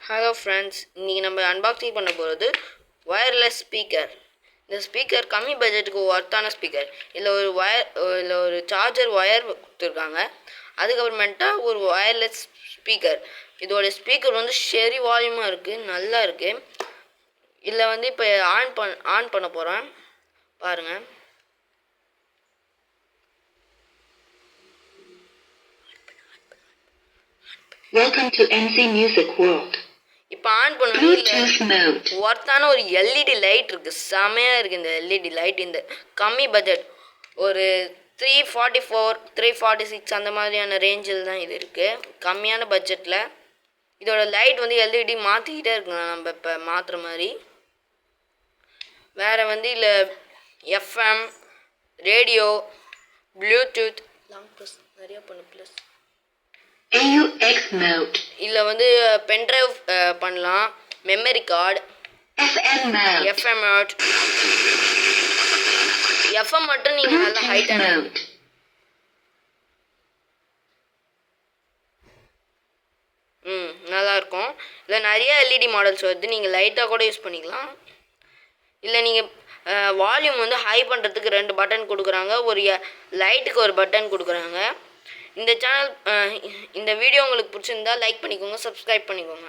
Hello friends, இன்றைக்கி நம்ம unboxing பண்ண போகிறது ஒயர்லெஸ் ஸ்பீக்கர். இந்த ஸ்பீக்கர் கம்மி பட்ஜெட்டுக்கு ஒர்த்தான ஸ்பீக்கர். இதில் ஒரு சார்ஜர் ஒயர் கொடுத்துருக்காங்க. அதுக்கப்புறமேட்டா ஒரு ஒயர்லெஸ் ஸ்பீக்கர். இதோட ஸ்பீக்கர் வந்து ஷெரி வால்யூமாக இருக்குது, நல்லா இருக்குது. இதில் வந்து இப்போ ஆன் பண்ண போகிறேன், பாருங்கள். Welcome to NC Music World. இப்போ ஆன் பண்ணணும். ஒர்த்தான ஒரு எல்இடி லைட் இருக்குது, செமையாக இருக்குது. இந்த எல்இடி லைட் இந்த கம்மி பட்ஜெட் ஒரு 344 346 அந்த மாதிரியான ரேஞ்சில் தான் இது இருக்குது, கம்மியான பட்ஜெட்டில். இதோட லைட் வந்து எல்இடி மாற்றிக்கிட்டே இருக்கலாம் நம்ம இப்போ மாற்றுற மாதிரி. வேறு வந்து இதில் FM, radio, Bluetooth, long plus நிறையா ப்ளஸ் AUX mode. இதில் வந்து பென்ட்ரைவ் பண்ணலாம், memory card, FM mode. FM மட்டும் நீங்கள் நல்லா ஹைட்டான நல்லாயிருக்கும். இதில் நிறைய எல்இடி மாடல்ஸ் வருது, நீங்கள் லைட்டாக கூட யூஸ் பண்ணிக்கலாம். இல்லை நீங்கள் வால்யூம் வந்து ஹை பண்ணுறதுக்கு 2 பட்டன் கொடுக்குறாங்க, ஒரு லைட்டுக்கு ஒரு பட்டன் கொடுக்குறாங்க. இந்த வீடியோ உங்களுக்கு பிடிச்சிருந்தா லைக் பண்ணிக்கோங்க, சப்ஸ்கிரைப் பண்ணிக்கோங்க.